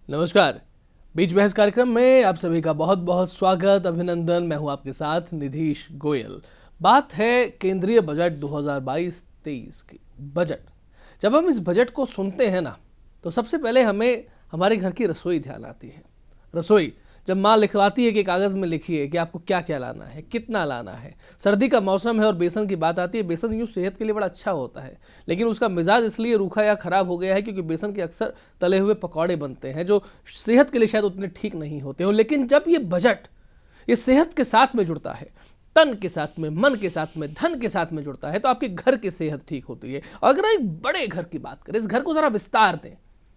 नमस्कार। बीच बहस कार्यक्रम में आप सभी का बहुत बहुत स्वागत, अभिनंदन। मैं हूं आपके साथ निधीश गोयल। बात है केंद्रीय बजट 2022-23 की। बजट, जब हम इस बजट को सुनते हैं ना, तो सबसे पहले हमें हमारे घर की रसोई ध्यान आती है। रसोई जब माँ लिखवाती है कि कागज़ में लिखिए कि आपको क्या क्या लाना है, कितना लाना है। सर्दी का मौसम है और बेसन की बात आती है। बेसन यूँ सेहत के लिए बड़ा अच्छा होता है, लेकिन उसका मिजाज इसलिए रूखा या ख़राब हो गया है क्योंकि बेसन के अक्सर तले हुए पकौड़े बनते हैं जो सेहत के लिए शायद उतने ठीक नहीं होते हो। लेकिन जब ये बजट ये सेहत के साथ में जुड़ता है, तन के साथ में, मन के साथ में, धन के साथ में जुड़ता है, तो आपके घर की सेहत ठीक होती है। और अगर एक बड़े घर की बात करें, इस घर को ज़रा विस्तार दें,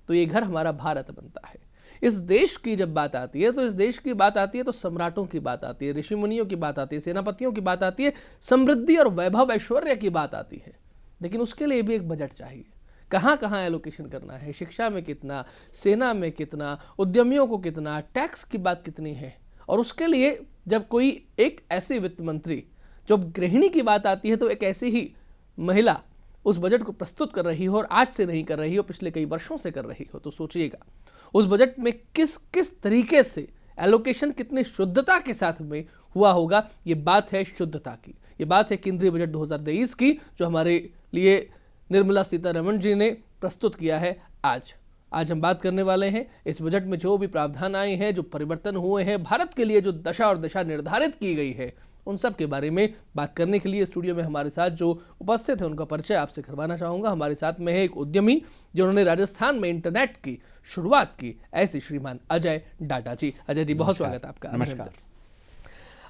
तो ये घर हमारा भारत बनता है। इस देश की जब बात आती है तो इस देश की बात आती है तो सम्राटों की बात आती है, ऋषि मुनियों की बात आती है, सेनापतियों की बात आती है, समृद्धि और वैभव ऐश्वर्य की बात आती है। लेकिन उसके लिए भी एक बजट चाहिए। कहाँ कहाँ एलोकेशन करना है, शिक्षा में कितना, सेना में कितना, उद्यमियों को कितना, टैक्स की बात कितनी है। और उसके लिए जब कोई एक ऐसे वित्त मंत्री, जब गृहिणी की बात आती है, तो एक ऐसी ही महिला उस बजट को प्रस्तुत कर रही हो और आज से नहीं कर रही हो, पिछले कई वर्षों से कर रही हो, तो सोचिएगा उस बजट में किस किस तरीके से एलोकेशन कितनी शुद्धता के साथ में हुआ होगा। ये बात है शुद्धता की, ये बात है केंद्रीय बजट 2023 की, जो हमारे लिए निर्मला सीतारमण जी ने प्रस्तुत किया है। आज हम बात करने वाले हैं इस बजट में जो भी प्रावधान आए हैं, जो परिवर्तन हुए हैं, भारत के लिए जो दशा और दिशा निर्धारित की गई है, उन सब के बारे में बात करने के लिए स्टूडियो में हमारे साथ जो उपस्थित है उनका परिचय आपसे करवाना चाहूँगा। हमारे साथ में है एक उद्यमी जिन्होंने राजस्थान में इंटरनेट की शुरुआत की, ऐसे श्रीमान अजय डाटा जी। अजय जी, बहुत स्वागत है आपका। नमस्कार।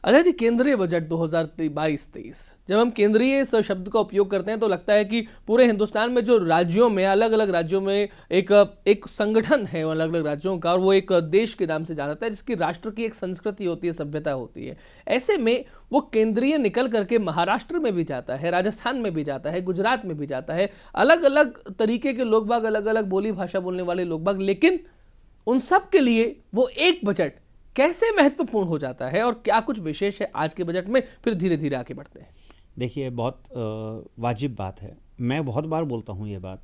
अजय जी, केंद्रीय बजट 2022-23, जब हम केंद्रीय इस शब्द का उपयोग करते हैं तो लगता है कि पूरे हिंदुस्तान में जो राज्यों में, अलग अलग राज्यों में एक संगठन है अलग अलग राज्यों का, और वो एक देश के नाम से जाना जाता है, जिसकी राष्ट्र की एक संस्कृति होती है, सभ्यता होती है। ऐसे में वो केंद्रीय निकल करके महाराष्ट्र में भी जाता है, राजस्थान में भी जाता है, गुजरात में भी जाता है। अलग अलग तरीके के लोग बाग, अलग अलग बोली भाषा बोलने वाले लोग बाग, लेकिन उन सब के लिए वो एक बजट कैसे महत्वपूर्ण हो जाता है और क्या कुछ विशेष है आज के बजट में, फिर धीरे धीरे आगे बढ़ते हैं। देखिए, बहुत वाजिब बात है। मैं बहुत बार बोलता हूँ ये बात,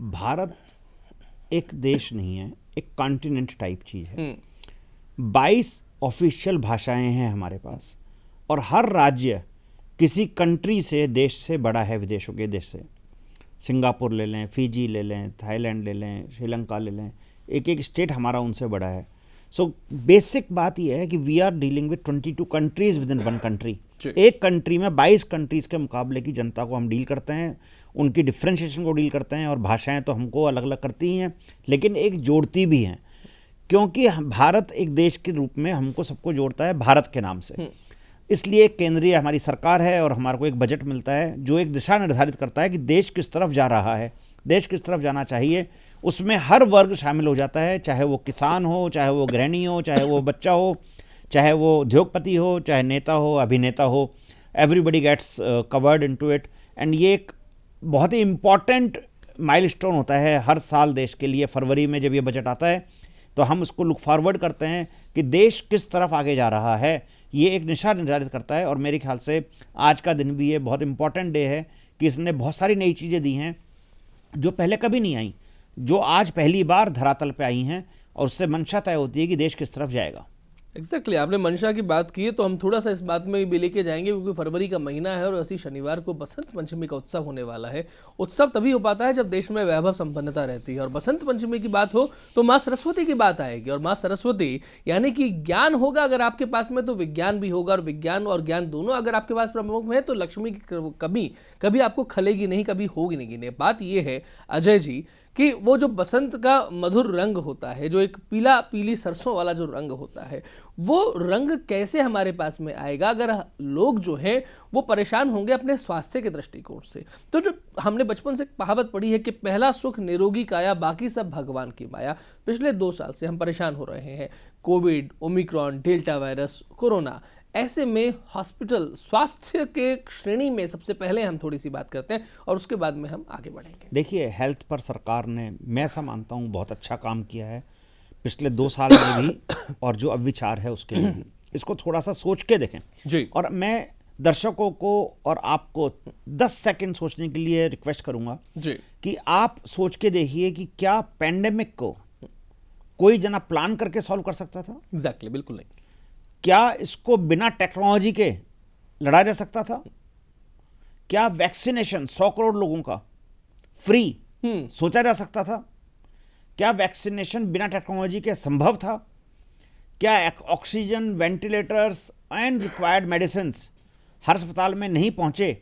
भारत एक देश नहीं है, एक कॉन्टिनेंट टाइप चीज़ है। 22 ऑफिशियल भाषाएं हैं हमारे पास, और हर राज्य किसी कंट्री से, देश से बड़ा है, विदेशों के देश से। सिंगापुर ले लें, फिजी ले लें, थाईलैंड ले लें, श्रीलंका ले लें, एक एक स्टेट हमारा उनसे बड़ा है। सो बेसिक बात यह है कि we are dealing with 22 countries within one country. एक कंट्री में 22 कंट्रीज के मुकाबले की जनता को हम डील करते हैं, उनकी डिफ्रेंशिएशन को डील करते हैं। और भाषाएं तो हमको अलग अलग करती हैं, लेकिन एक जोड़ती भी हैं, क्योंकि भारत एक देश के रूप में हमको सबको जोड़ता है भारत के नाम से। इसलिए केंद्रीय हमारी सरकार है और हमारे को एक बजट मिलता है जो एक दिशा निर्धारित करता है कि देश किस तरफ जा रहा है, देश किस तरफ जाना चाहिए। उसमें हर वर्ग शामिल हो जाता है, चाहे वो किसान हो, चाहे वो गृहिणी हो, चाहे वो बच्चा हो, चाहे वो उद्योगपति हो, चाहे नेता हो, अभिनेता हो। Everybody gets covered into it. And ये एक बहुत ही इम्पॉर्टेंट माइलस्टोन होता है हर साल देश के लिए। फरवरी में जब ये बजट आता है तो हम उसको लुक फॉरवर्ड करते हैं कि देश किस तरफ आगे जा रहा है। ये एक दिशा निर्धारित करता है, और मेरे ख्याल से आज का दिन भी ये बहुत इंपॉर्टेंट डे है कि इसने बहुत सारी नई चीज़ें दी हैं जो पहले कभी नहीं आई, जो आज पहली बार धरातल पे आई हैं, और उससे मंशा तय होती है कि देश किस तरफ जाएगा। एग्जैक्टली, आपने मंशा की बात की है तो हम थोड़ा सा इस बात में भी लेके जाएंगे, क्योंकि फरवरी का महीना है और इसी शनिवार को बसंत पंचमी का उत्सव होने वाला है। उत्सव तभी हो पाता है जब देश में वैभव संपन्नता रहती है, और बसंत पंचमी की बात हो तो माँ सरस्वती की बात आएगी। और माँ सरस्वती यानी कि ज्ञान होगा अगर आपके पास में, तो विज्ञान भी होगा, और विज्ञान और ज्ञान दोनों अगर आपके पास प्रमुख है तो लक्ष्मी की कमी कभी आपको खलेगी नहीं, कभी होगी नहीं। बात यह है अजय जी कि वो जो बसंत का मधुर रंग होता है, जो एक पीला पीली सरसों वाला जो रंग होता है, वो रंग कैसे हमारे पास में आएगा अगर लोग जो हैं वो परेशान होंगे अपने स्वास्थ्य के दृष्टिकोण से। तो जो हमने बचपन से कहावत पढ़ी है कि पहला सुख निरोगी काया, बाकी सब भगवान की माया। पिछले 2 साल से हम परेशान हो रहे हैं, Covid, Omicron, delta virus, corona. ऐसे में हॉस्पिटल, स्वास्थ्य के श्रेणी में सबसे पहले हम थोड़ी सी बात करते हैं और उसके बाद में हम आगे बढ़ेंगे। देखिए, हेल्थ पर सरकार ने, मैं ऐसा मानता हूँ, बहुत अच्छा काम किया है पिछले 2 साल में भी, और जो अब विचार है उसके लिए भी। इसको थोड़ा सा सोच के देखें जी। और मैं दर्शकों को और आपको 10 सेकंड सोचने के लिए रिक्वेस्ट करूंगा जी। कि आप सोच के देखिए कि क्या पैंडेमिक को कोई जना प्लान करके सॉल्व कर सकता था? एग्जैक्टली, बिल्कुल नहीं। क्या इसको बिना टेक्नोलॉजी के लड़ा जा सकता था? क्या वैक्सीनेशन 100 करोड़ लोगों का फ्री सोचा जा सकता था? क्या वैक्सीनेशन बिना टेक्नोलॉजी के संभव था? क्या oxygen, ventilators and required medicines हर अस्पताल में नहीं पहुंचे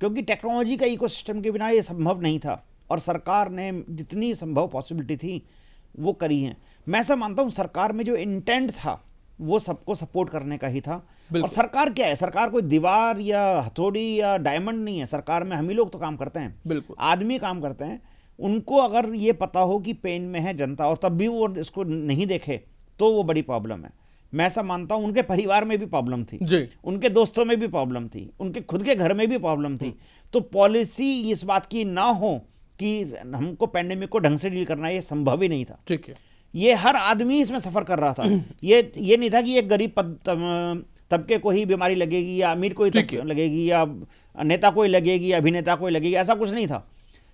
क्योंकि टेक्नोलॉजी का इकोसिस्टम के बिना ये संभव नहीं था? और सरकार ने जितनी संभव पॉसिबिलिटी थी वो करी हैं। मैं ऐसा मानता हूं सरकार में जो इंटेंट था वो सबको सपोर्ट करने का ही था। और सरकार क्या है? सरकार कोई दीवार या हथौड़ी या डायमंड नहीं है। सरकार में हम ही लोग तो काम करते हैं, बिल्कुल आदमी काम करते हैं। उनको अगर ये पता हो कि पेन में है जनता और तब भी वो इसको नहीं देखे तो वो बड़ी प्रॉब्लम है। मैं ऐसा मानता हूं उनके परिवार में भी प्रॉब्लम थी जी, उनके दोस्तों में भी प्रॉब्लम थी, उनके खुद के घर में भी प्रॉब्लम थी। तो पॉलिसी इस बात की ना हो कि हमको पैंडेमिक को ढंग से डील करना है, ये संभव ही नहीं था। ठीक है। ये हर आदमी इसमें सफर कर रहा था। ये नहीं था कि एक गरीब तबके को ही बीमारी लगेगी या अमीर को ही लगेगी या नेता को ही लगेगी या अभिनेता को ही लगेगी, ऐसा कुछ नहीं था।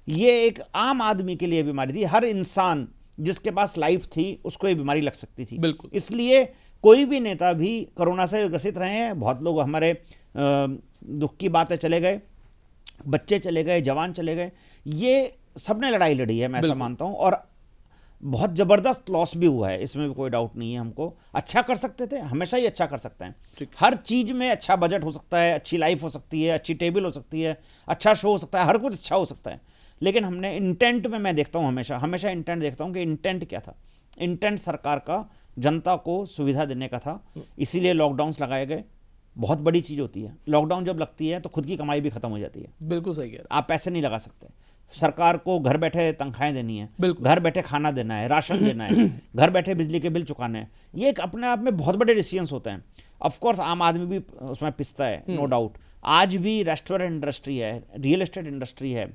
ये एक आम आदमी के लिए बीमारी थी। हर इंसान जिसके पास लाइफ थी उसको ये बीमारी लग सकती थी। बिल्कुल। इसलिए कोई भी नेता भी कोरोना से ग्रसित रहे हैं। बहुत लोग हमारे दुख की बात है चले गए, बच्चे चले गए, जवान चले गए, ये सबने लड़ाई लड़ी है, मैं ऐसा मानता हूं। और बहुत ज़बरदस्त लॉस भी हुआ है, इसमें भी कोई डाउट नहीं है। हमको अच्छा कर सकते थे, हमेशा ही अच्छा कर सकते हैं। हर चीज़ में अच्छा बजट हो सकता है, अच्छी लाइफ हो सकती है, अच्छी टेबल हो सकती है, अच्छा शो हो सकता है, हर कुछ अच्छा हो सकता है। लेकिन हमने इंटेंट में, मैं देखता हूँ हमेशा इंटेंट देखता हूँ कि इंटेंट क्या था। इंटेंट सरकार का जनता को सुविधा देने का था, इसीलिए लॉकडाउन्स लगाए गए। बहुत बड़ी चीज़ होती है लॉकडाउन, जब लगती है तो खुद की कमाई भी खत्म हो जाती है। बिल्कुल सही कह रहे हैं। आप पैसे नहीं लगा सकते। सरकार को घर बैठे तनख्वाहें देनी है, घर बैठे खाना देना है, राशन देना है, घर बैठे बिजली के बिल चुकाने हैं। ये एक अपने आप में बहुत बड़े डिसीजंस होते हैं। ऑफ कोर्स आम आदमी भी उसमें पिसता है, नो डाउट। आज भी रेस्टोरेंट इंडस्ट्री है, रियल एस्टेट इंडस्ट्री है,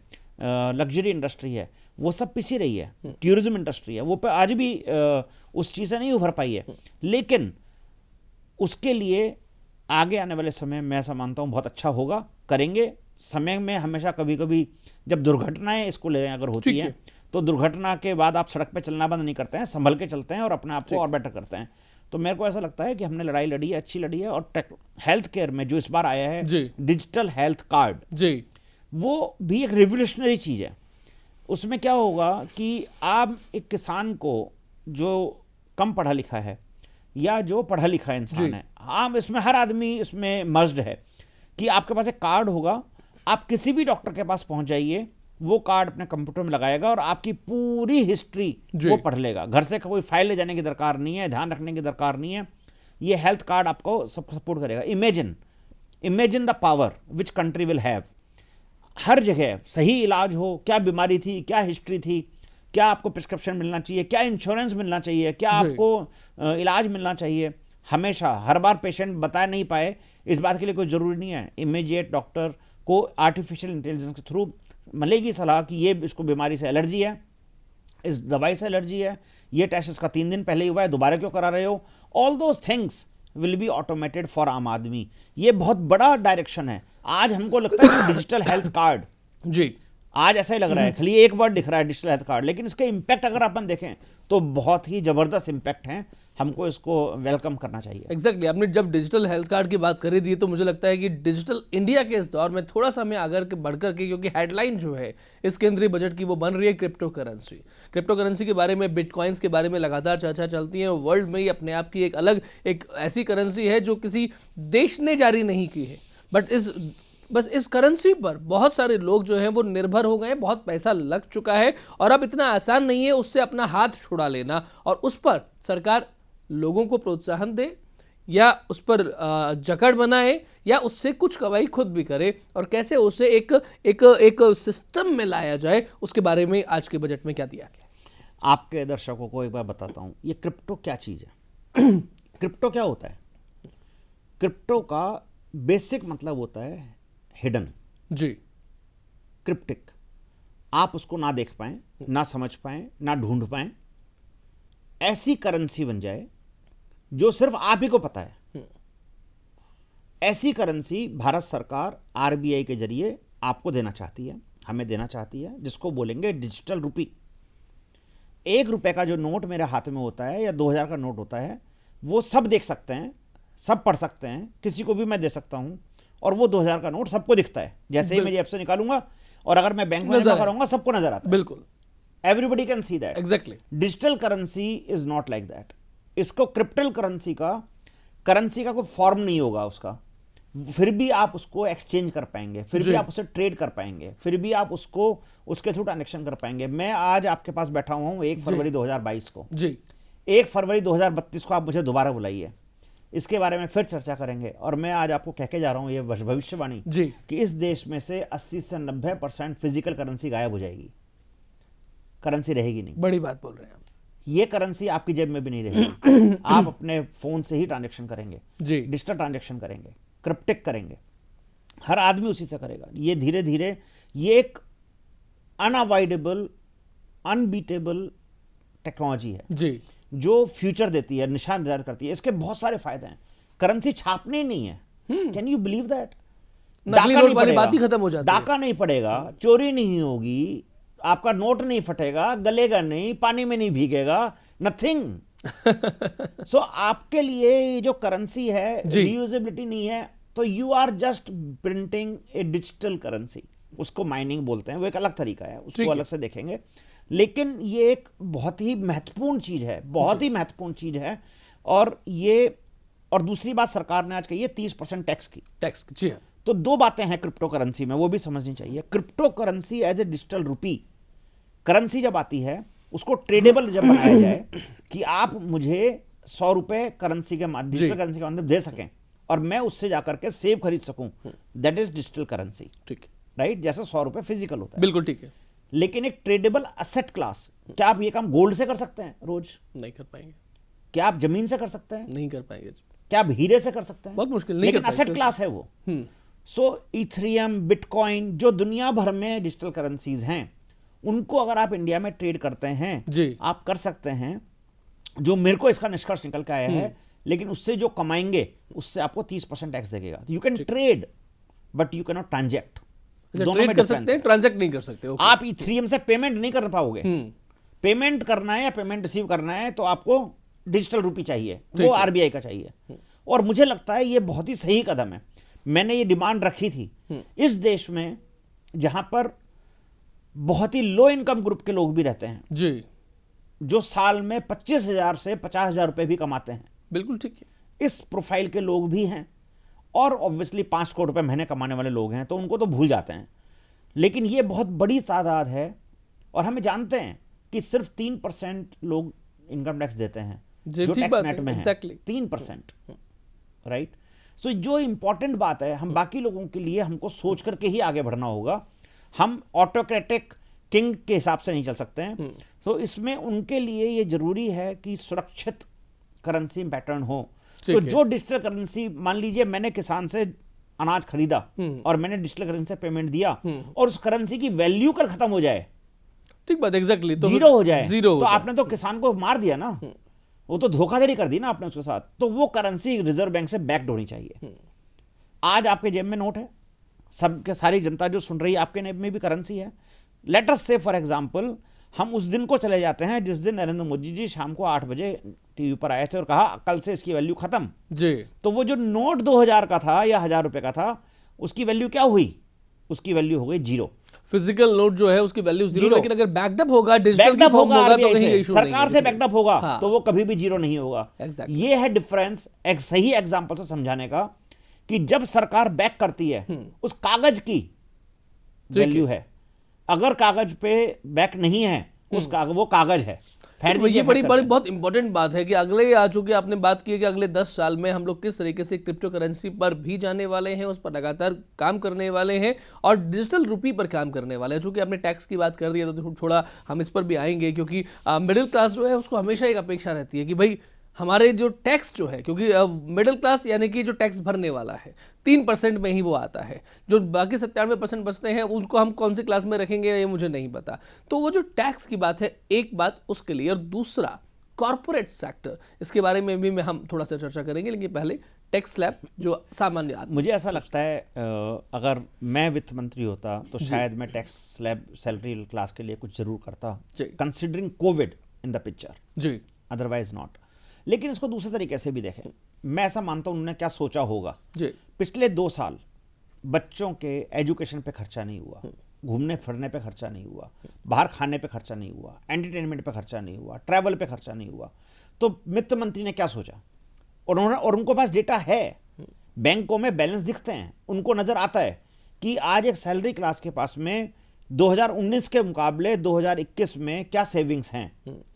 लग्जरी इंडस्ट्री है, वो सब पिसी रही है। टूरिज्म इंडस्ट्री है, वो पे आज भी उस चीज़ से नहीं उभर पाई है। लेकिन उसके लिए आगे आने वाले समय मैं ऐसा मानता हूँ बहुत अच्छा होगा, करेंगे। समय में हमेशा कभी कभी जब दुर्घटनाएं इसको ले अगर होती हैं तो दुर्घटना के बाद आप सड़क पे चलना बंद नहीं करते हैं, संभल के चलते हैं और अपने आप को और बेटर करते हैं। तो मेरे को ऐसा लगता है कि हमने लड़ाई लड़ी है, अच्छी लड़ी है। और हेल्थ केयर में जो इस बार आया है डिजिटल हेल्थ कार्ड, जी, वो भी एक रिवोल्यूशनरी चीज़ है। उसमें क्या होगा कि आप एक किसान को जो कम पढ़ा लिखा है या जो पढ़ा लिखा इंसान है, हाँ, इसमें हर आदमी इसमें मर्ज्ड है कि आपके पास एक कार्ड होगा, आप किसी भी डॉक्टर के पास पहुंच जाइए, वो कार्ड अपने कंप्यूटर में लगाएगा और आपकी पूरी हिस्ट्री वो पढ़ लेगा। घर से कोई फाइल ले जाने की दरकार नहीं है, ध्यान रखने की दरकार नहीं है। ये हेल्थ कार्ड आपको सब सपोर्ट करेगा। Imagine the power which country will have. हर जगह सही इलाज हो, क्या बीमारी थी, क्या हिस्ट्री थी, क्या आपको प्रिस्क्रिप्शन मिलना चाहिए, क्या इंश्योरेंस मिलना चाहिए, क्या आपको इलाज मिलना चाहिए। हमेशा हर बार पेशेंट बता नहीं पाए, इस बात के लिए कोई ज़रूरी नहीं है। इमीडिएट डॉक्टर को आर्टिफिशियल इंटेलिजेंस के थ्रू मिलेगी सलाह कि ये इसको बीमारी से एलर्जी है, इस दवाई से एलर्जी है, ये टेस्ट इसका 3 दिन पहले ही हुआ है, दोबारा क्यों करा रहे हो। All those things will be automated for आम आदमी। ये बहुत बड़ा डायरेक्शन है। आज हमको लगता है कि डिजिटल हेल्थ कार्ड, जी, आज ऐसा ही लग रहा है, खाली एक वर्ड दिख रहा है डिजिटल हेल्थ कार्ड, लेकिन इसके इम्पैक्ट अगर अपन देखें तो बहुत ही जबरदस्त इम्पैक्ट है। हमको इसको वेलकम करना चाहिए। एग्जैक्टली आपने जब डिजिटल हेल्थ कार्ड की बात करी थी तो मुझे लगता है कि डिजिटल इंडिया के इस दौर में थोड़ा सा हमें आगे बढ़कर के, क्योंकि हेडलाइन जो है इस केंद्रीय बजट की वो बन रही है क्रिप्टो करेंसी के बारे में, बिटकॉइंस के बारे में लगातार चर्चा चलती है। वर्ल्ड में ही अपने आप की एक ऐसी करेंसी है जो किसी देश ने जारी नहीं की है, बट बस इस करेंसी पर बहुत सारे लोग जो हैं वो निर्भर हो गए, बहुत पैसा लग चुका है और अब इतना आसान नहीं है उससे अपना हाथ छुड़ा लेना। और उस पर सरकार लोगों को प्रोत्साहन दे या उस पर जकड़ बनाए या उससे कुछ कमाई खुद भी करे, और कैसे उसे एक सिस्टम में लाया जाए, उसके बारे में आज के बजट में क्या दिया गया। आपके दर्शकों को एक बार बताता हूँ ये क्रिप्टो क्या चीज़ है। क्रिप्टो क्या होता है? क्रिप्टो का बेसिक मतलब होता है हिडन, जी, क्रिप्टिक। आप उसको ना देख पाएं, ना समझ पाएं, ना ढूंढ पाएं, ऐसी करेंसी बन जाए जो सिर्फ आप ही को पता है। ऐसी करेंसी भारत सरकार आरबीआई के जरिए आपको देना चाहती है, हमें देना चाहती है, जिसको बोलेंगे डिजिटल रुपी। ₹1 का जो नोट मेरे हाथ में होता है या 2000 का नोट होता है, वो सब देख सकते हैं, सब पढ़ सकते हैं, किसी को भी मैं दे सकता हूं, और वो 2000 का नोट सबको दिखता है। जैसे ही मैं जेब से निकालूंगा और अगर मैं बैंक में जमा कराऊंगा, सबको नजर आता है। बिल्कुल, everybody can see that. Exactly. Digital currency is not like that. इसको क्रिप्टल करेंसी का कोई फॉर्म नहीं होगा उसका, फिर भी आप उसको एक्सचेंज कर पाएंगे, फिर भी आप उसे ट्रेड कर पाएंगे, फिर भी आप उसको उसके थ्रू ट्रांजेक्शन कर पाएंगे। मैं आज आपके पास बैठा हुआ हूं 1 फरवरी 2022 को जी। 1 फरवरी 2032 को आप मुझे दोबारा बुलाइए, इसके बारे में फिर चर्चा करेंगे। और मैं आज आपको कह के जा रहा हूं ये भविष्यवाणी कि इस देश में से 80 से 90% फिजिकल करेंसी गायब हो जाएगी, करेंसी रहेगी नहीं। बड़ी बात बोल रहे हैं आप। ये करेंसी आपकी जेब में भी नहीं रहेगी। आप अपने फोन से ही ट्रांजैक्शन करेंगे जी, डिजिटल ट्रांजैक्शन करेंगे, क्रिप्टिक करेंगे, हर आदमी उसी से करेगा। ये धीरे धीरे ये एक अनअवॉइडेबल, अनबीटेबल टेक्नोलॉजी है जी, जो फ्यूचर देती है, निशान निर्धारित करती है। इसके बहुत सारे फायदे हैं। करेंसी छापने ही नहीं है, कैन यू बिलीव दैट? नकली नोट वाली बात ही खत्म हो जाती है। डाका नहीं पड़ेगा, चोरी नहीं होगी, आपका नोट नहीं फटेगा, गलेगा नहीं, पानी में नहीं भीगेगा, नथिंग। सो आपके लिए ये जो करेंसी है, रीयूजेबिलिटी नहीं है, तो you are just printing a digital currency. उसको माइनिंग बोलते हैं, वो एक अलग तरीका है, उसको अलग से देखेंगे। लेकिन ये एक बहुत ही महत्वपूर्ण चीज है, बहुत ही महत्वपूर्ण चीज है। और दूसरी बात सरकार ने आज कही है 30% टैक्स की। जी, तो दो बातें हैं क्रिप्टो करेंसी में, वो भी समझनी चाहिए। Crypto currency as a digital rupee currency जब आती है, उसको ट्रेडेबल जब बनाया जाए कि आप मुझे 100 रुपए करेंसी के माध्यम, डिजिटल करेंसी के माध्यम दे सकें और मैं उससे जाकर के सेब खरीद सकूं, दैट इज डिजिटल करेंसी। ठीक, राइट? जैसे 100 रुपए फिजिकल होता है, बिल्कुल ठीक है। लेकिन एक ट्रेडेबल असेट क्लास, क्या आप ये काम गोल्ड से कर सकते हैं? रोज नहीं कर पाएंगे। क्या आप जमीन से कर सकते हैं? नहीं कर पाएंगे। क्या आप हीरे से कर सकते हैं? बहुत मुश्किल, लेकिन असेट क्लास है वो। सो इथेरियम, बिटकॉइन, जो दुनिया भर में डिजिटल करेंसीज हैं, उनको अगर आप इंडिया में ट्रेड करते हैं जी, आप कर सकते हैं। जो मेरे को इसका निष्कर्ष निकल के आया है, लेकिन उससे जो कमाएंगे उससे आपको 30% टैक्स देगा। You can trade but you can not transact. दोनों में कर सकते हैं, ट्रांजैक्ट नहीं कर सकते। आप इथेरियम से पेमेंट नहीं कर पाओगे। पेमेंट करना है या पेमेंट रिसीव करना है तो आपको डिजिटल रूपी चाहिए, वो आरबीआई का चाहिए। और मुझे लगता है ये बहुत ही सही कदम है। मैंने ये डिमांड रखी थी इस देश में जहां पर बहुत ही लो इनकम ग्रुप के लोग भी रहते हैं जी, जो साल में 25,000 से 50,000 रुपए भी कमाते हैं। बिल्कुल ठीक है। इस प्रोफाइल के लोग भी हैं और ऑब्वियसली 5 करोड़ रुपए महीने कमाने वाले लोग हैं, तो उनको तो भूल जाते हैं। लेकिन ये बहुत बड़ी तादाद है और हमें जानते हैं कि सिर्फ 3% लोग इनकम टैक्स देते हैं जो टैक्स नेट में है। 3%, राइट? सो जो इंपॉर्टेंट बात है, हम बाकी लोगों के लिए हमको सोच करके ही आगे बढ़ना होगा। हम ऑटोक्रेटिक किंग के हिसाब से नहीं चल सकते हैं। सो इसमें उनके लिए ये जरूरी है कि सुरक्षित करेंसी पैटर्न हो। तो जो डिजिटल करेंसी, मान लीजिए मैंने किसान से अनाज खरीदा और मैंने डिजिटल करेंसी से पेमेंट दिया और उस करेंसी की वैल्यू कल खत्म हो जाए, ठीक बात, एग्जैक्टली, तो जीरो हो जाए, तो आपने तो किसान को मार दिया ना, वो तो धोखाधड़ी कर दी ना आपने उसके साथ। तो वो करेंसी रिजर्व बैंक से बैक्ड होनी चाहिए। आज आपके जेब में नोट है, सबके सारी जनता जो सुन रही है आपके जेब में भी करेंसी है। लेट अस से फॉर एग्जांपल हम उस दिन को चले जाते हैं जिस दिन नरेंद्र मोदी जी शाम को 8 बजे टीवी पर आए थे और कहा कल से इसकी वैल्यू खत्म जी। तो वो जो नोट 2000 का था या 1000 रुपए का था, उसकी वैल्यू क्या हुई? उसकी वैल्यू हो गई जीरो। फिजिकल नोट जो है उसकी वैल्यू जीरो, लेकिन अगर बैकअप होगा, डिजिटल की फॉर्म होगा तो कहीं इशू नहीं है। सरकार से बैकअप होगा तो वो कभी भी जीरो नहीं होगा। ये है डिफरेंस, एक सही एग्जांपल से समझाने का, कि जब सरकार बैक करती है उस कागज की वैल्यू है, अगर कागज पे बैक नहीं है उस वो कागज है। तो ये बड़ी बहुत इंपॉर्टेंट बात है कि अगले, आ चूंकि आपने बात की है कि अगले 10 साल में हम लोग किस तरीके से क्रिप्टो करेंसी पर भी जाने वाले हैं, उस पर लगातार काम करने वाले हैं और डिजिटल रूपी पर काम करने वाले हैं। चूंकि आपने टैक्स की बात कर दी है तो थोड़ा हम इस पर भी आएंगे, क्योंकि मिडिल क्लास जो है उसको हमेशा एक अपेक्षा रहती है कि भाई हमारे जो टैक्स जो है, क्योंकि मिडिल क्लास यानी कि जो टैक्स भरने वाला है 3% में ही वो आता है, जो बाकी 97% बचते हैं उनको हम कौन सी क्लास में रखेंगे ये मुझे नहीं पता। तो वो जो टैक्स की बात है, एक बात उसके लिए, और दूसरा कॉर्पोरेट सेक्टर, इसके बारे में भी हम थोड़ा सा चर्चा करेंगे। लेकिन पहले टैक्स स्लैब जो सामान्य आदमी, मुझे ऐसा लगता है अगर मैं वित्त मंत्री होता तो शायद मैं टैक्स स्लैब सैलरी क्लास के लिए कुछ जरूर करता, considering Covid. In the picture, जी, अदरवाइज नॉट। लेकिन इसको दूसरे तरीके से भी देखें, मैं ऐसा मानता हूं उन्होंने क्या सोचा होगा। जी, पिछले 2 साल बच्चों के एजुकेशन पे खर्चा नहीं हुआ, घूमने फिरने पे खर्चा नहीं हुआ, बाहर खाने पे खर्चा नहीं हुआ, एंटरटेनमेंट पे खर्चा नहीं हुआ, ट्रैवल पे खर्चा नहीं हुआ। तो वित्त मंत्री ने क्या सोचा, और उनको पास डेटा है, बैंकों में बैलेंस दिखते हैं, उनको नजर आता है कि आज एक सैलरी क्लास के पास में 2019 के मुकाबले 2021 में क्या सेविंग्स हैं,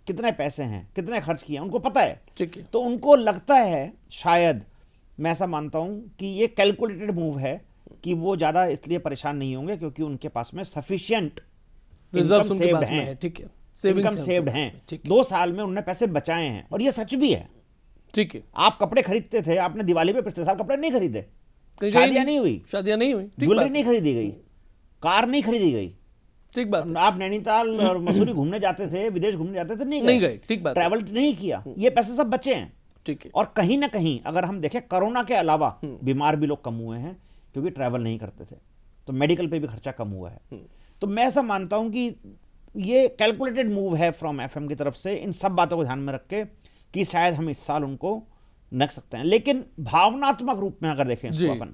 कितने पैसे हैं, कितने खर्च किए, उनको पता है। ठीक है। तो उनको लगता है, शायद मैं ऐसा मानता हूं कि ये कैलकुलेटेड मूव है कि वो ज़्यादा इसलिए परेशान नहीं होंगे क्योंकि उनके पास में सफिशिएंट रिजर्व्स इनकम उनके सेव्ड पास में हैं, है, ठीक है, इनकम सेविंग्स सेव्ड हैं। 2 साल में उन्होंने पैसे बचाए हैं, और ये सच भी है। ठीक है। आप कपड़े खरीदते थे, आपने दिवाली पे पिछले साल कपड़े नहीं खरीदे, कहीं शादियां नहीं हुई, शादियां नहीं हुई, ठीक ज्वेलरी बात नहीं खरीदी गई, कार नहीं खरीदी गई। ठीक बात है। आप नैनीताल और मसूरी घूमने जाते थे, विदेश घूमने जाते थे, नहीं गए, ठीक बात है। ट्रैवल नहीं किया, ये पैसे सब बचे हैं। ठीक है। और कहीं ना कहीं अगर हम देखें, कोरोना के अलावा बीमार भी लोग कम हुए हैं क्योंकि ट्रैवल नहीं करते थे, तो मेडिकल पे भी खर्चा कम हुआ है। तो मैं ऐसा मानता हूं कि ये कैलकुलेटेड मूव है फ्रॉम एफएम की तरफ से, इन सब बातों को ध्यान में रख के कि शायद हम इस साल उनको नक सकते हैं। लेकिन भावनात्मक रूप में अगर देखें इसको अपन,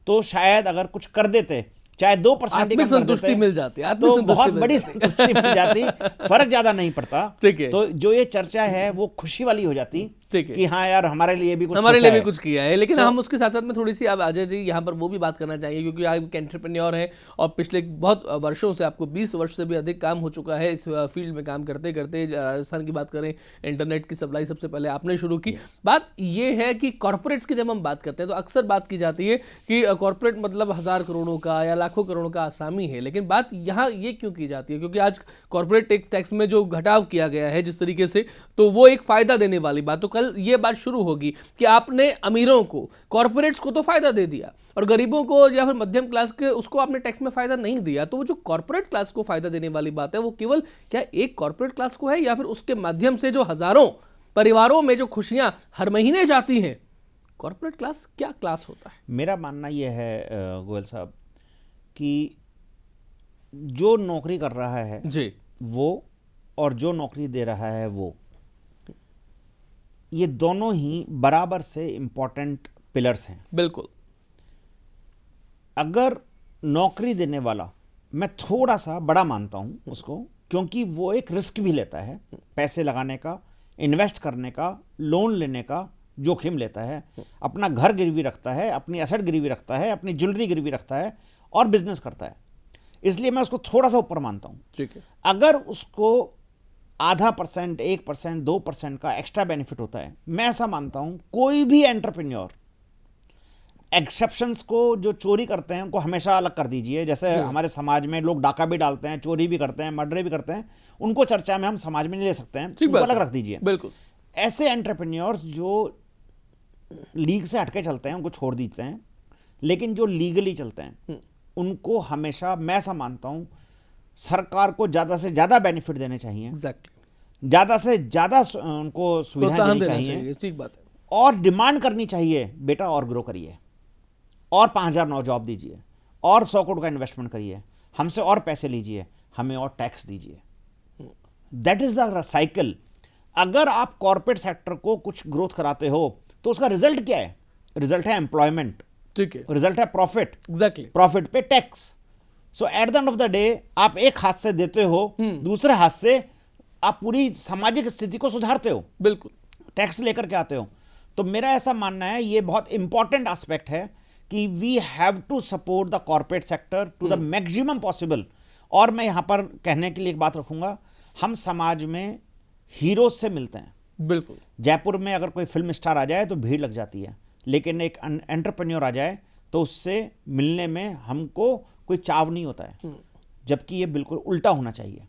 तो शायद अगर कुछ कर देते, चाहे 2% आत्मिक संतुष्टि मिल जाती, तो बहुत बड़ी संतुष्टि मिल जाती, फर्क ज्यादा नहीं पड़ता। ठीक है। तो जो ये चर्चा है वो खुशी वाली हो जाती, ठीक है, कि हाँ यार हमारे लिए भी कुछ हमारे सोचा लिए भी है। कुछ किया है। लेकिन हम उसके साथ साथ में थोड़ी सी, अब अजय जी यहाँ पर वो भी बात करना चाहिए, क्योंकि आप एक एंटरप्रेन्योर हैं और पिछले बहुत वर्षों से, आपको 20 वर्ष से भी अधिक काम हो चुका है इस फील्ड में काम करते करते। राजस्थान की बात करें, इंटरनेट की सप्लाई सबसे पहले आपने शुरू की। बात ये है कि कॉर्पोरेट्स की जब हम बात करते हैं तो अक्सर बात की जाती है कि कॉर्पोरेट मतलब 1000 करोड़ों का या लाखों करोड़ों का आसामी है। लेकिन बात यहाँ ये क्यों की जाती है, क्योंकि आज कॉर्पोरेट टैक्स में जो घटाव किया गया है जिस तरीके से, तो वो एक फायदा देने वाली बात। तो कल ये बात शुरू होगी कि आपने अमीरों को, कॉर्पोरेट्स को तो फायदा दे दिया, और गरीबों को या फिर मध्यम क्लास के, उसको आपने टैक्स में फायदा नहीं दिया। तो वो जो कॉर्पोरेट क्लास को फायदा देने वाली बात है, वो केवल क्या एक कॉर्पोरेट क्लास को है, या फिर उसके माध्यम से जो हजारों परिवारों में जो खुशियां हर महीने जाती हैं, कॉर्पोरेट क्लास क्या क्लास होता है? मेरा मानना यह है गोयल साहब कि जो नौकरी कर रहा है जी, वो, और जो नौकरी दे रहा है वो, ये दोनों ही बराबर से इंपॉर्टेंट पिलर्स हैं। बिल्कुल। अगर नौकरी देने वाला, मैं थोड़ा सा बड़ा मानता हूं उसको, क्योंकि वो एक रिस्क भी लेता है, पैसे लगाने का, इन्वेस्ट करने का, लोन लेने का जोखिम लेता है, अपना घर गिरवी रखता है, अपनी एसेट गिरवी रखता है, अपनी ज्वेलरी गिरवी रखता है और बिजनेस करता है। इसलिए मैं उसको थोड़ा सा ऊपर मानता हूं। ठीक है। अगर उसको 0.5%, 1%, 2% का एक्स्ट्रा बेनिफिट होता है, मैं ऐसा मानता हूं कोई भी एंटरप्रेन्योर, एक्सेप्शंस को जो चोरी करते हैं उनको हमेशा अलग कर दीजिए। जैसे हमारे समाज में लोग डाका भी डालते हैं, चोरी भी करते हैं, मर्डर भी करते हैं, उनको चर्चा में हम समाज में नहीं ले सकते हैं, उनको अलग रख दीजिए। बिल्कुल। ऐसे एंटरप्रेन्योर्स जो लीग से हटके चलते हैं उनको छोड़ देते हैं, लेकिन जो लीगली चलते हैं उनको हमेशा, मैं ऐसा मानता हूं, सरकार को ज्यादा से ज्यादा बेनिफिट देने चाहिए, एग्जैक्टली, ज्यादा से ज्यादा उनको सुविधाएं देनी चाहिए, ठीक बात है। और डिमांड करनी चाहिए, बेटा और ग्रो करिए, और 5000 नौ जॉब दीजिए, और 100 करोड़ का इन्वेस्टमेंट करिए, हमसे और पैसे लीजिए, हमें और टैक्स दीजिए। That is the cycle. अगर आप कॉर्पोरेट सेक्टर को कुछ ग्रोथ कराते हो तो उसका रिजल्ट क्या है? रिजल्ट है एम्प्लॉयमेंट, ठीक है, रिजल्ट है प्रॉफिट, एग्जैक्टली, प्रॉफिट पे tax. So at the end of the day आप एक हाथ से देते हो, दूसरे हाथ से आप पूरी सामाजिक स्थिति को सुधारते हो, बिल्कुल, टैक्स लेकर के आते हो। तो मेरा ऐसा मानना है, ये बहुत इंपॉर्टेंट एस्पेक्ट है कि we have to support the corporate sector to the maximum possible. और मैं यहां पर कहने के लिए एक बात रखूंगा, हम समाज में हीरोज से मिलते हैं। बिल्कुल। जयपुर में अगर कोई फिल्म स्टार आ जाए तो भीड़ लग जाती है, लेकिन एक एंटरप्रेन्योर आ जाए तो उससे मिलने में हमको कोई चाव नहीं होता है, जबकि ये बिल्कुल उल्टा होना चाहिए,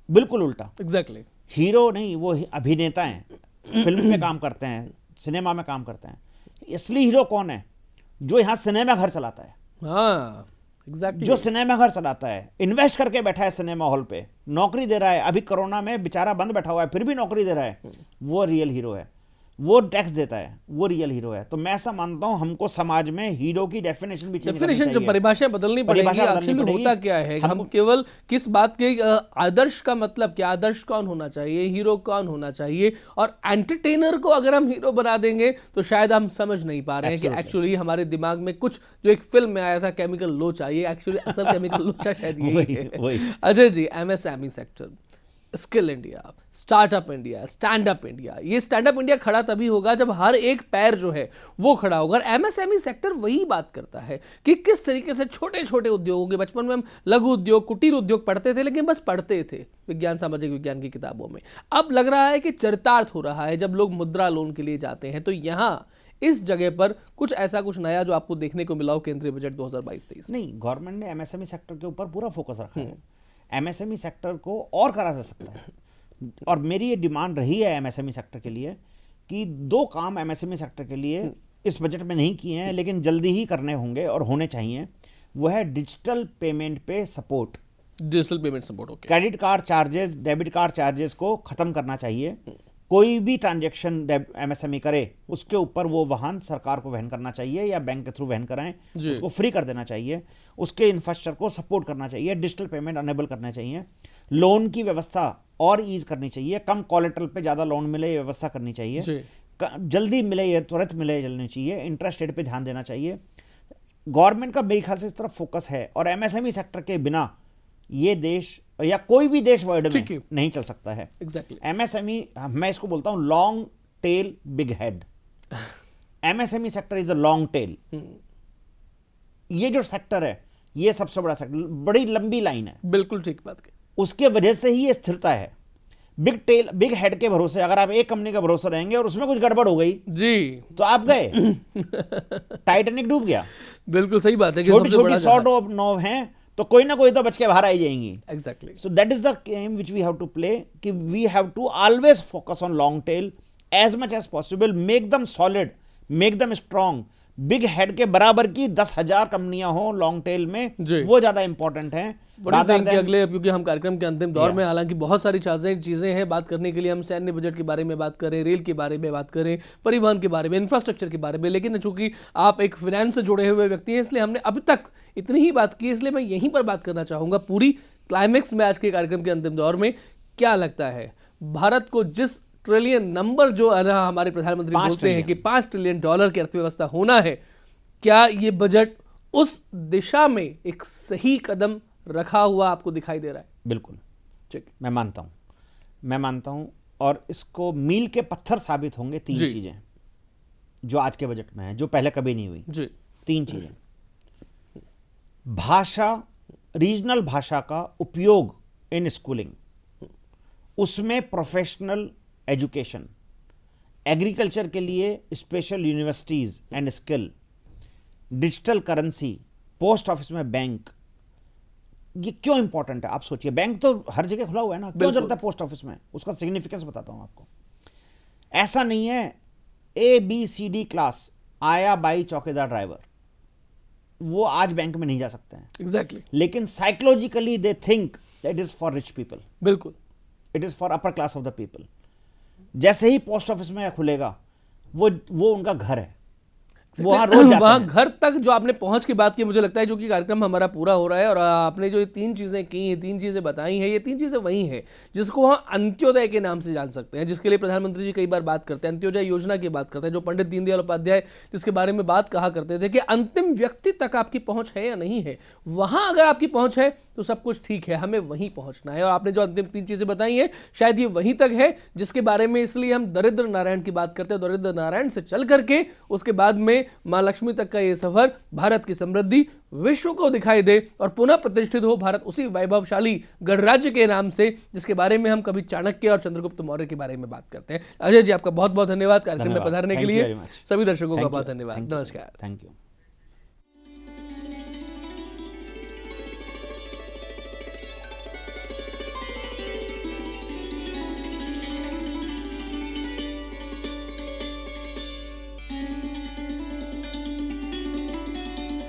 बिल्कुल उल्टा। एग्जैक्टली। हीरो नहीं, वो अभिनेता हैं, फिल्म पे काम करते हैं, सिनेमा में काम करते हैं। असली हीरो कौन है? जो यहां सिनेमा घर चलाता है, हाँ, एग्जैक्टली, जो सिनेमा घर चलाता है, इन्वेस्ट करके बैठा है सिनेमा हॉल पे, नौकरी दे रहा है, अभी कोरोना में बेचारा बंद बैठा हुआ है फिर भी नौकरी दे रहा है, वो रियल हीरो है। वो टैक्स देता है, वो रियल हीरो है। तो मैं ऐसा मानता हूं हमको समाज में हीरो की डेफिनेशन भी चेंज करनी जो चाहिए। परिभाषाएं बदलनी पड़ेगी। एक्चुअली होता क्या है, हम केवल किस बात के आदर्श का मतलब क्या, आदर्श कौन होना चाहिए, हीरो कौन होना चाहिए, और एंटरटेनर को अगर हम हीरो बना देंगे तो शायद हम समझ नहीं पा रहे हैं कि एक्चुअली हमारे दिमाग में कुछ जो एक फिल्म में आया था केमिकल लोचा, ये एक्चुअली असल केमिकल लोचा शायद यही है। Ajay ji, MSME sector, skill India, startup India, stand up India, ये स्टैंड अप इंडिया खड़ा तभी होगा जब हर एक पैर जो है वो खड़ा होगा। एमएसएमई सेक्टर वही बात करता है कि किस तरीके से छोटे छोटे उद्योगों के, बचपन में हम लघु उद्योग, कुटीर उद्योग पढ़ते थे, लेकिन बस पढ़ते थे विज्ञान सामाजिक विज्ञान की किताबों में। अब लग रहा है कि चरितार्थ हो रहा है जब लोग मुद्रा लोन के लिए जाते हैं। तो यहाँ इस जगह पर कुछ ऐसा कुछ नया जो आपको देखने को मिला हो केंद्रीय बजट 2022-23? नहीं, गवर्नमेंट ने एमएसएमई सेक्टर के ऊपर पूरा फोकस रखा है। एमएसएमई सेक्टर को और करा जा सकता है, और मेरी ये डिमांड रही है एमएसएमई सेक्टर के लिए कि 2 काम एमएसएमई सेक्टर के लिए इस बजट में नहीं किए हैं लेकिन जल्दी ही करने होंगे और होने चाहिए। वो है डिजिटल पेमेंट पे support, digital payment support. Okay, credit card charges, debit card charges को खत्म करना चाहिए। कोई भी ट्रांजैक्शन एमएसएमई करे उसके ऊपर वो वाहन सरकार को वहन करना चाहिए या बैंक के थ्रू वहन कराएं, उसको फ्री कर देना चाहिए। उसके इंफ्रास्ट्रक्चर को सपोर्ट करना चाहिए, डिजिटल पेमेंट अनेबल करना चाहिए, लोन की व्यवस्था और ईज करनी चाहिए, कम कोलेटरल पे ज़्यादा लोन मिले ये व्यवस्था करनी चाहिए, जल्दी मिले ये तुरंत मिले चलनी चाहिए, इंटरेस्ट रेट पे ध्यान देना चाहिए। गवर्नमेंट का मेरे ख्याल से इस तरफ फोकस है, और एमएसएमई सेक्टर के बिना ये देश या कोई भी देश वर्ल्ड में नहीं चल सकता है। एग्जैक्टली। एमएसएमई, मैं इसको बोलता हूं long tail big head. MSME sector is a long tail. ये जो सेक्टर है ये सबसे बड़ा सेक्टर, बड़ी लंबी लाइन है। बिल्कुल ठीक बात की। उसके वजह से ही ये स्थिरता है। बिग टेल बिग हेड के भरोसे अगर आप एक कंपनी का भरोसा रहेंगे और उसमें कुछ गड़बड़ हो गई जी तो आप गए, टाइटैनिक डूब गया। बिल्कुल सही बात है। छोटी छोटी 100 नौ हैं तो कोई ना कोई तो बच के बाहर आई जाएंगी। Exactly. So that is the game which we have to play, कि we have to always focus on long tail as much as possible, make them solid, make them strong. Big head के बराबर की 10,000 कंपनियां हो long tail में, वो ज्यादा important है। अगले, क्योंकि हम कार्यक्रम के अंतिम दौर में, हालांकि बहुत सारी चीजें हैं बात करने के लिए, हम सैन्य बजट के बारे में बात करें, रेल के बारे में बात करें, परिवहन के बारे में, इंफ्रास्ट्रक्चर के बारे में, लेकिन चूंकि आप एक फाइनेंस से जुड़े हुए व्यक्ति हैं इसलिए हमने अभी तक इतनी ही बात की, इसलिए मैं यहीं पर बात करना चाहूंगा पूरी क्लाइमेक्स में आज के कार्यक्रम के अंतिम दौर में। क्या लगता है भारत को जिस ट्रिलियन नंबर जो हमारे प्रधानमंत्री बोलते हैं कि $5 ट्रिलियन की अर्थव्यवस्था होना है, क्या ये बजट उस दिशा में एक सही कदम रखा हुआ आपको दिखाई दे रहा है? बिल्कुल ठीक, मैं मानता हूं, और इसको मील के पत्थर साबित होंगे 3 चीजें जो आज के बजट में है, जो पहले कभी नहीं हुई जी। 3 चीजें, भाषा, रीजनल भाषा का उपयोग इन स्कूलिंग, उसमें प्रोफेशनल एजुकेशन, एग्रीकल्चर के लिए special universities and skill, digital currency, post office में बैंक। ये क्यों इंपॉर्टेंट है आप सोचिए, बैंक तो हर जगह खुला हुआ है ना, क्यों जरूरत है पोस्ट ऑफिस में? उसका सिग्निफिकेंस बताता हूं आपको। ऐसा नहीं है ABCD क्लास आया बाई चौकीदार ड्राइवर, वो आज बैंक में नहीं जा सकते हैं। एग्जैक्टली। लेकिन psychologically they think that is for rich people. बिल्कुल, it is for upper class of the people. जैसे ही पोस्ट ऑफिस में खुलेगा वो उनका घर है, वहां रोज जाते वहां हैं। घर तक जो आपने पहुंच की बात की, मुझे लगता है जो कि कार्यक्रम हमारा पूरा हो रहा है, और आपने जो ये 3 चीजें की हैं, 3 चीजें बताई हैं, ये 3 चीजें वही हैं जिसको वहां अंत्योदय के नाम से जान सकते हैं, जिसके लिए प्रधानमंत्री जी कई बार बात करते हैं, अंत्योदय योजना की बात करते हैं, जो पंडित दीनदयाल उपाध्याय जिसके बारे में बात कहा करते थे कि अंतिम व्यक्ति तक आपकी पहुंच है या नहीं है, वहां अगर आपकी पहुंच है तो सब कुछ ठीक है, हमें वहीं पहुंचना है। और आपने जो अंतिम 3 चीजें बताई हैं शायद ये वहीं तक है जिसके बारे में इसलिए हम दरिद्र नारायण की बात करते हैं। दरिद्र नारायण से चल करके उसके बाद में मां लक्ष्मी तक का ये सफर भारत की समृद्धि विश्व को दिखाई दे और पुनः प्रतिष्ठित हो भारत उसी वैभवशाली गणराज्य के नाम से जिसके बारे में हम कभी चाणक्य और चंद्रगुप्त मौर्य के बारे में बात करते हैं। अजय जी, आपका बहुत बहुत धन्यवाद कार्यक्रम में पधारने के लिए। सभी दर्शकों का बहुत धन्यवाद। नमस्कार। Thank you.